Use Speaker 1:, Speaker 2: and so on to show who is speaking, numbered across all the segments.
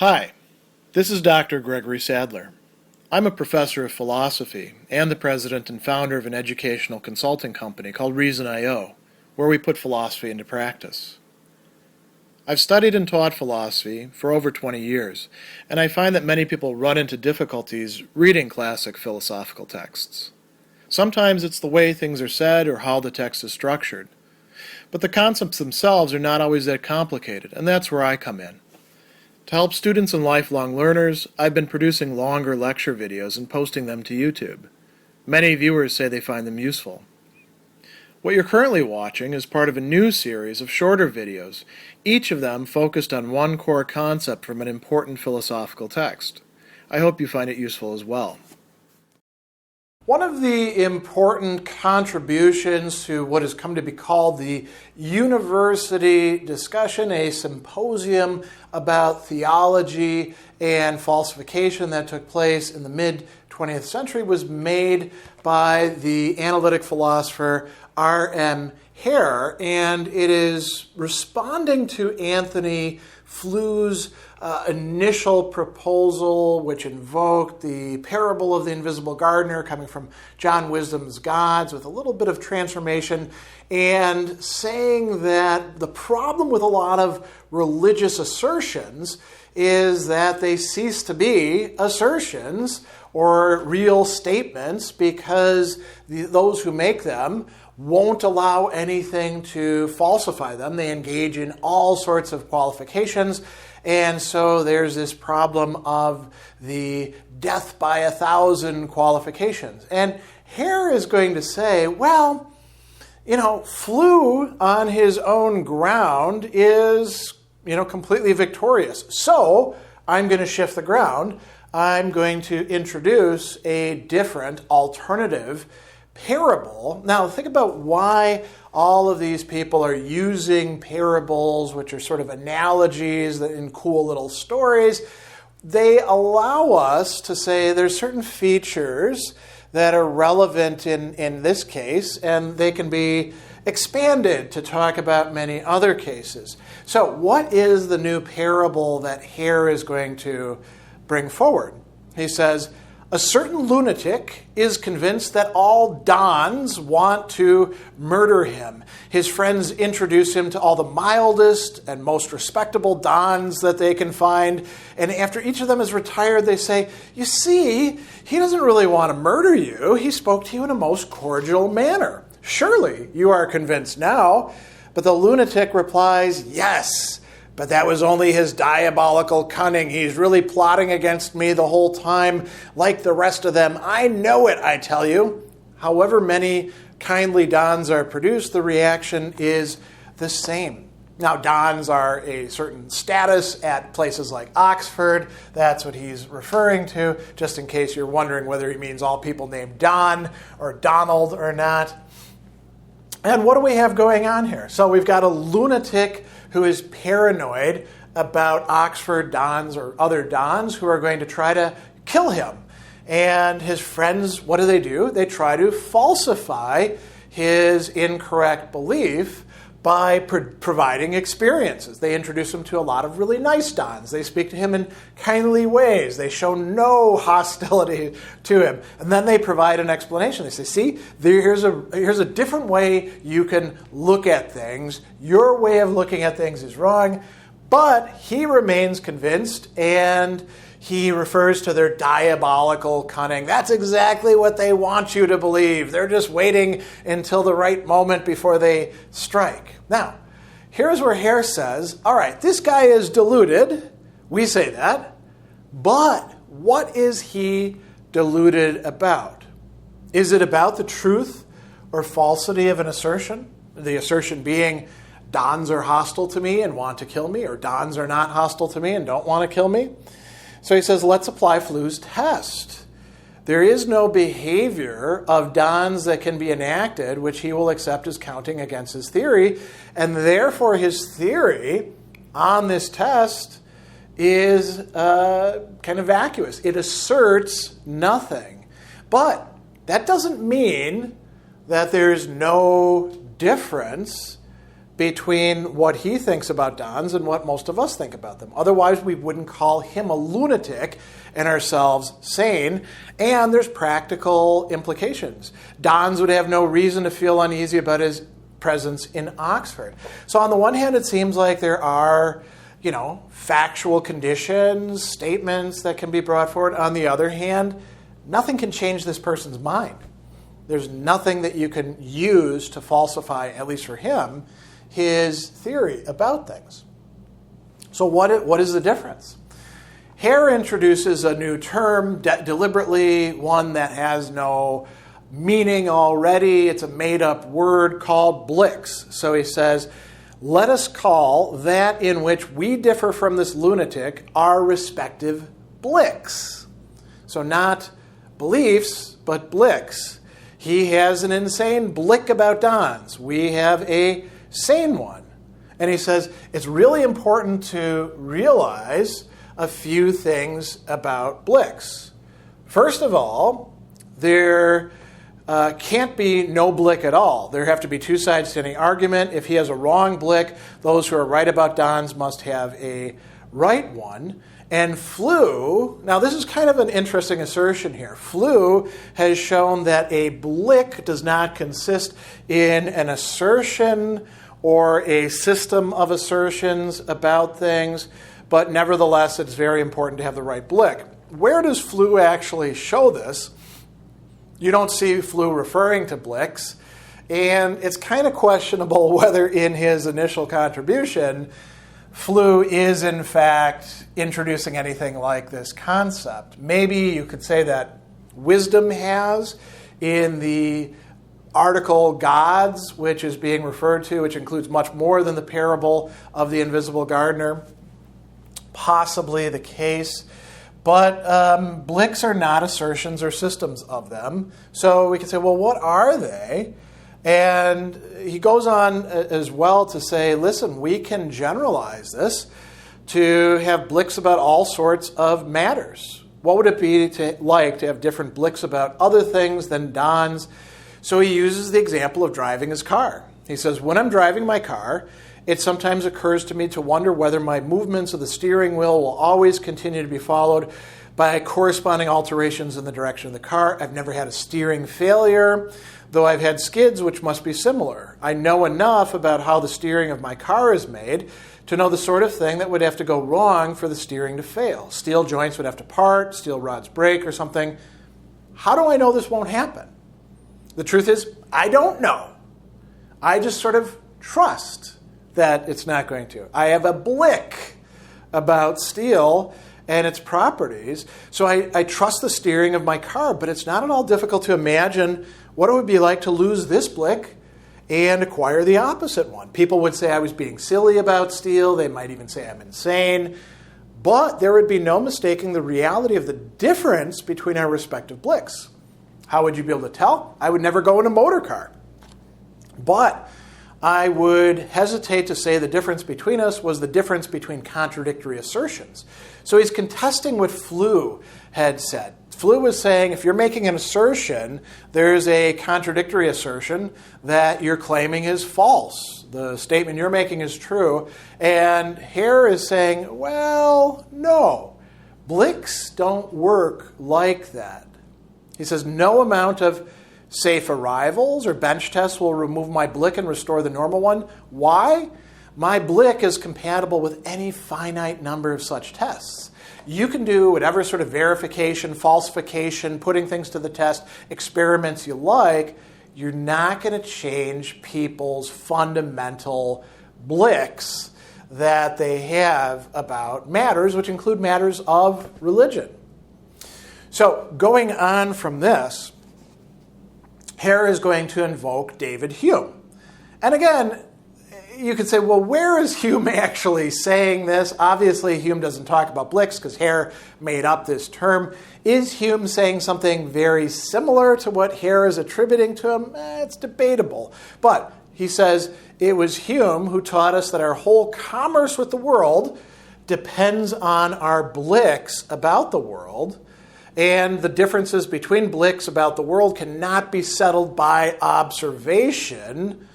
Speaker 1: Hi, this is Dr. Gregory Sadler. I'm a professor of philosophy and the president and founder of an educational consulting company called Reason.io, where we put philosophy into practice. I've studied and taught philosophy for over 20 years, and I find that many people run into difficulties reading classic philosophical texts. Sometimes it's the way things are said or how the text is structured. But the concepts themselves are not always that complicated, and that's where I come in. To help students and lifelong learners, I've been producing longer lecture videos and posting them to YouTube. Many viewers say they find them useful. What you're currently watching is part of a new series of shorter videos, each of them focused on one core concept from an important philosophical text. I hope you find it useful as well. One of the important contributions to what has come to be called the university discussion, a symposium about theology and falsification that took place in the mid-20th century, was made by the analytic philosopher Hare, and it is responding to Anthony Flou's initial proposal, which invoked the parable of the invisible gardener coming from John Wisdom's Gods with a little bit of transformation, and saying that the problem with a lot of religious assertions is that they cease to be assertions or real statements because those who make them won't allow anything to falsify them. They engage in all sorts of qualifications. And so there's this problem of the death by 1,000 qualifications. And Hare is going to say, well, Flou on his own ground is, completely victorious. So I'm going to shift the ground. I'm going to introduce a different alternative parable. Now, think about why all of these people are using parables, which are sort of analogies in cool little stories. They allow us to say there's certain features that are relevant in this case, and they can be expanded to talk about many other cases. So what is the new parable that Hare is going to bring forward? He says, a certain lunatic is convinced that all dons want to murder him. His friends introduce him to all the mildest and most respectable dons that they can find. And after each of them is retired, they say, you see, he doesn't really want to murder you. He spoke to you in a most cordial manner. Surely you are convinced now. But the lunatic replies, yes, but that was only his diabolical cunning. He's really plotting against me the whole time, like the rest of them. I know it, I tell you. However many kindly dons are produced, the reaction is the same. Now, dons are a certain status at places like Oxford. That's what he's referring to, just in case you're wondering whether he means all people named Don or Donald or not. And what do we have going on here? So we've got a lunatic who is paranoid about Oxford dons or other dons who are going to try to kill him. And his friends, what do? They try to falsify his incorrect belief by providing experiences. They introduce him to a lot of really nice dons. They speak to him in kindly ways. They show no hostility to him. And then they provide an explanation. They say, see, here's a different way you can look at things. Your way of looking at things is wrong. But he remains convinced, and he refers to their diabolical cunning. That's exactly what they want you to believe. They're just waiting until the right moment before they strike. Now, here's where Hare says, all right, this guy is deluded. We say that. But what is he deluded about? Is it about the truth or falsity of an assertion? The assertion being, dons are hostile to me and want to kill me, or dons are not hostile to me and don't want to kill me? So he says, let's apply Flou's test. There is no behavior of dons that can be enacted which he will accept as counting against his theory, and therefore his theory on this test is kind of vacuous. It asserts nothing. But that doesn't mean that there's no difference between what he thinks about Dons and what most of us think about them. Otherwise, we wouldn't call him a lunatic and ourselves sane. And there's practical implications. Dons would have no reason to feel uneasy about his presence in Oxford. So on the one hand, it seems like there are, factual conditions, statements that can be brought forward. On the other hand, nothing can change this person's mind. There's nothing that you can use to falsify, at least for him, his theory about things. So what is the difference? Hare introduces a new term, deliberately, one that has no meaning already. It's a made-up word called Bliks. So he says, let us call that in which we differ from this lunatic our respective Bliks. So not beliefs, but Bliks. He has an insane blik about Dons. We have a sane one. And he says it's really important to realize a few things about Bliks. First of all, there can't be no blik at all. There have to be two sides to any argument. If he has a wrong blik, those who are right about Dons must have a right one. And Flew, now this is kind of an interesting assertion here. Flew has shown that a blik does not consist in an assertion or a system of assertions about things, but nevertheless it's very important to have the right blik. Where does Flew actually show this? You don't see Flew referring to Bliks, and it's kind of questionable whether in his initial contribution Flew is, in fact, introducing anything like this concept. Maybe you could say that Wisdom has in the article Gods, which is being referred to, which includes much more than the parable of the invisible gardener. Possibly the case. But Bliks are not assertions or systems of them. So we can say, well, what are they? And he goes on as well to say, listen, we can generalize this to have Bliks about all sorts of matters. What would it be like to have different Bliks about other things than Dons? So he uses the example of driving his car. He says, when I'm driving my car, it sometimes occurs to me to wonder whether my movements of the steering wheel will always continue to be followed by corresponding alterations in the direction of the car. I've never had a steering failure, though I've had skids which must be similar. I know enough about how the steering of my car is made to know the sort of thing that would have to go wrong for the steering to fail. Steel joints would have to part, steel rods break or something. How do I know this won't happen? The truth is, I don't know. I just sort of trust that it's not going to. I have a blik about steel and its properties, so I trust the steering of my car, but it's not at all difficult to imagine what it would be like to lose this blik and acquire the opposite one. People would say I was being silly about steel. They might even say I'm insane. But there would be no mistaking the reality of the difference between our respective bliks. How would you be able to tell? I would never go in a motor car. But I would hesitate to say the difference between us was the difference between contradictory assertions. So he's contesting what Flew had said. Flew was saying if you're making an assertion, there's a contradictory assertion that you're claiming is false. The statement you're making is true. And Hare is saying, well, no. Bliks don't work like that. He says no amount of safe arrivals or bench tests will remove my blik and restore the normal one. Why? My blik is compatible with any finite number of such tests. You can do whatever sort of verification, falsification, putting things to the test, experiments you like. You're not going to change people's fundamental bliks that they have about matters, which include matters of religion. So going on from this, Hare is going to invoke David Hume. And again, you could say, well, where is Hume actually saying this? Obviously, Hume doesn't talk about bliks because Hare made up this term. Is Hume saying something very similar to what Hare is attributing to him? It's debatable. But he says it was Hume who taught us that our whole commerce with the world depends on our bliks about the world. And the differences between bliks about the world cannot be settled by observation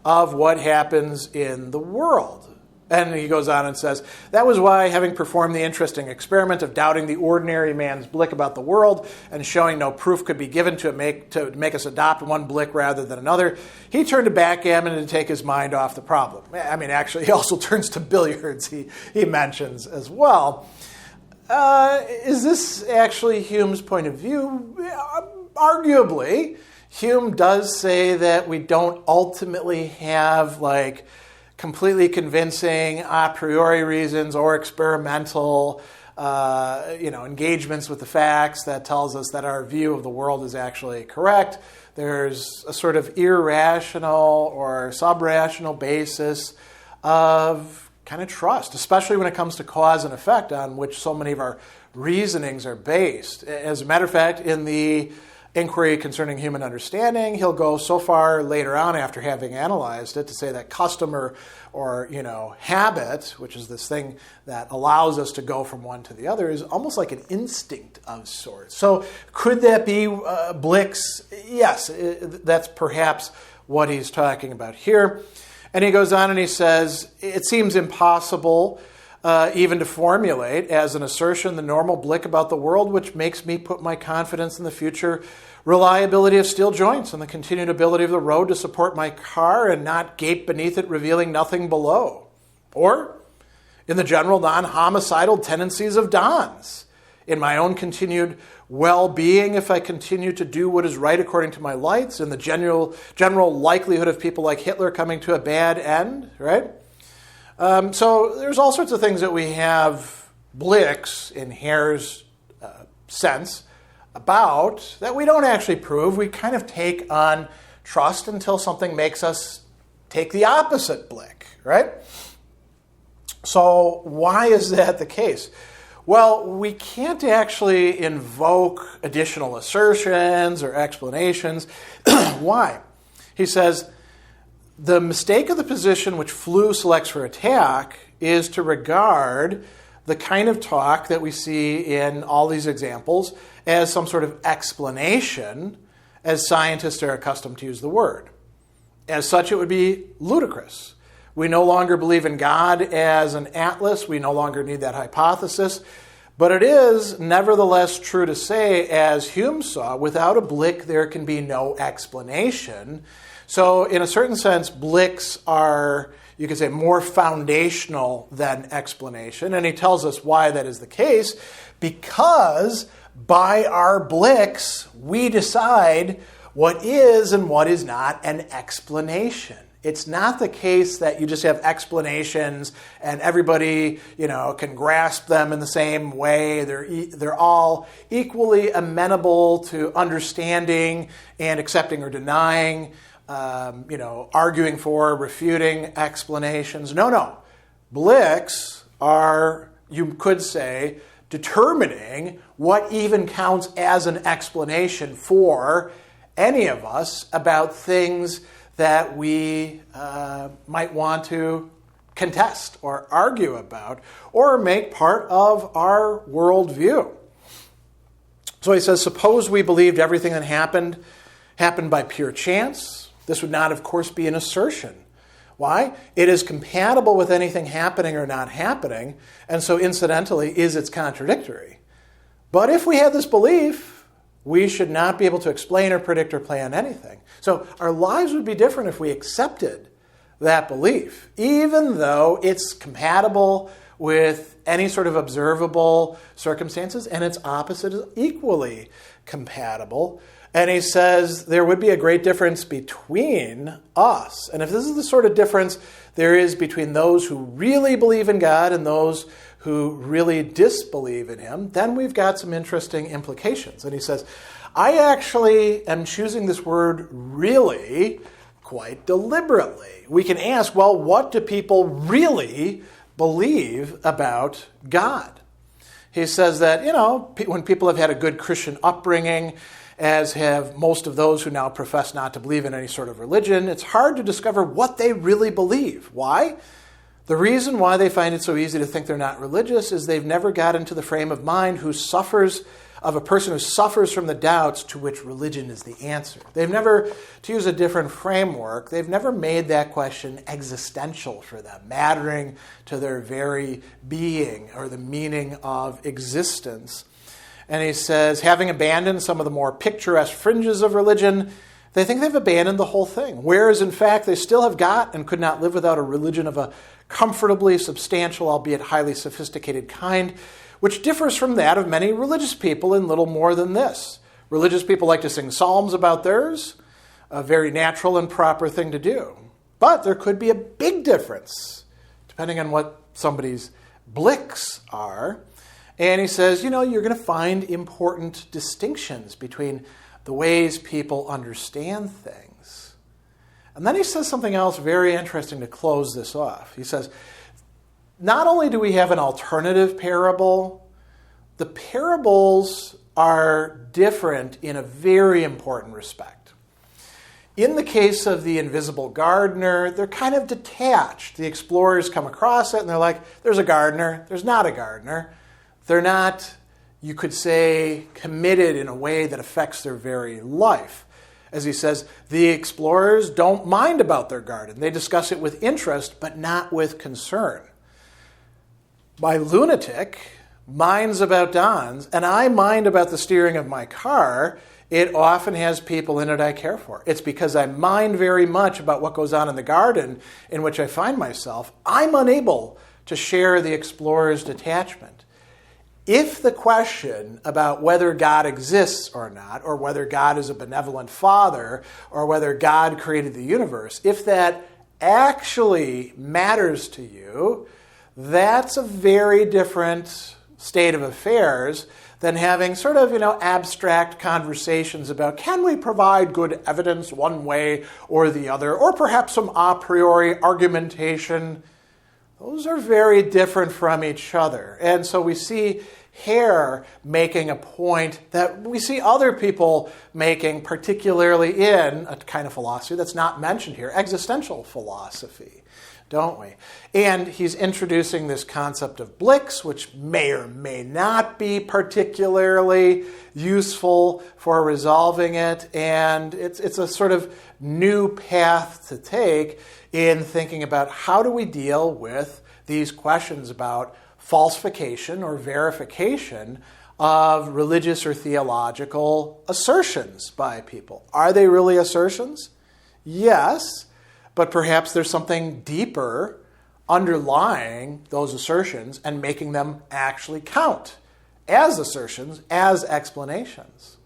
Speaker 1: of what happens in the world. And he goes on and says, that was why, having performed the interesting experiment of doubting the ordinary man's blik about the world and showing no proof could be given to make us adopt one blik rather than another, he turned to backgammon to take his mind off the problem. I mean, actually, he also turns to billiards, he mentions as well. Is this actually Hume's point of view? Arguably, Hume does say that we don't ultimately have, completely convincing a priori reasons or experimental engagements with the facts that tells us that our view of the world is actually correct. There's a sort of irrational or sub-rational basis of kind of trust, especially when it comes to cause and effect, on which so many of our reasonings are based. As a matter of fact, in the Inquiry Concerning Human Understanding, he'll go so far later on, after having analyzed it, to say that custom or habit, which is this thing that allows us to go from one to the other, is almost like an instinct of sorts. So could that be Bliks? Yes, that's perhaps what he's talking about here. And he goes on and he says, it seems impossible even to formulate as an assertion the normal blik about the world, which makes me put my confidence in the future reliability of steel joints and the continued ability of the road to support my car and not gape beneath it, revealing nothing below. Or in the general non-homicidal tendencies of dons, in my own continued well-being if I continue to do what is right according to my lights, in the general likelihood of people like Hitler coming to a bad end, right? So there's all sorts of things that we have Bliks in Hare's sense about that we don't actually prove. We kind of take on trust until something makes us take the opposite blik, right? So why is that the case? Well, we can't actually invoke additional assertions or explanations. Why? He says, the mistake of the position which Flew selects for attack is to regard the kind of talk that we see in all these examples as some sort of explanation, as scientists are accustomed to use the word. As such, it would be ludicrous. We no longer believe in God as an atlas. We no longer need that hypothesis. But it is nevertheless true to say, as Hume saw, without a blik there can be no explanation. So in a certain sense, bliks are, you could say, more foundational than explanation. And he tells us why that is the case. Because by our bliks, we decide what is and what is not an explanation. It's not the case that you just have explanations and everybody, can grasp them in the same way. They're all equally amenable to understanding and accepting or denying, arguing for, refuting explanations. No. Bliks are, you could say, determining what even counts as an explanation for any of us about things that we might want to contest or argue about or make part of our worldview. So he says, suppose we believed everything that happened by pure chance. This would not, of course, be an assertion. Why? It is compatible with anything happening or not happening, and so incidentally is it's contradictory. But if we had this belief, we should not be able to explain or predict or plan anything. So our lives would be different if we accepted that belief, even though it's compatible with any sort of observable circumstances, and its opposite is equally compatible. And he says there would be a great difference between us. And if this is the sort of difference there is between those who really believe in God and those who really disbelieve in him, then we've got some interesting implications. And he says, I actually am choosing this word really quite deliberately. We can ask, well, what do people really believe about God? He says that, when people have had a good Christian upbringing, as have most of those who now profess not to believe in any sort of religion, it's hard to discover what they really believe. Why? The reason why they find it so easy to think they're not religious is they've never got into the frame of mind who suffers of a person who suffers from the doubts to which religion is the answer. They've never, to use a different framework, they've never made that question existential for them, mattering to their very being or the meaning of existence. And he says, having abandoned some of the more picturesque fringes of religion, they think they've abandoned the whole thing, whereas in fact they still have got and could not live without a religion of a comfortably substantial, albeit highly sophisticated kind, which differs from that of many religious people in little more than this. Religious people like to sing psalms about theirs, a very natural and proper thing to do. But there could be a big difference, depending on what somebody's bliks are. And he says, you're going to find important distinctions between the ways people understand things. And then he says something else very interesting to close this off. He says, not only do we have an alternative parable, the parables are different in a very important respect. In the case of the invisible gardener, they're kind of detached. The explorers come across it and they're like, there's a gardener, there's not a gardener. They're not, you could say, committed in a way that affects their very life. As he says, the explorers don't mind about their garden. They discuss it with interest, but not with concern. My lunatic minds about Don's, and I mind about the steering of my car. It often has people in it I care for. It's because I mind very much about what goes on in the garden in which I find myself. I'm unable to share the explorer's detachment. If the question about whether God exists or not, or whether God is a benevolent father, or whether God created the universe, if that actually matters to you, that's a very different state of affairs than having sort of, abstract conversations about can we provide good evidence one way or the other, or perhaps some a priori argumentation. Those are very different from each other. And so we see Hare making a point that we see other people making, particularly in a kind of philosophy that's not mentioned here, existential philosophy, don't we? And he's introducing this concept of Bliks, which may or may not be particularly useful for resolving it. And it's a sort of new path to take in thinking about how do we deal with these questions about falsification or verification of religious or theological assertions by people. Are they really assertions? Yes, but perhaps there's something deeper underlying those assertions and making them actually count as assertions, as explanations.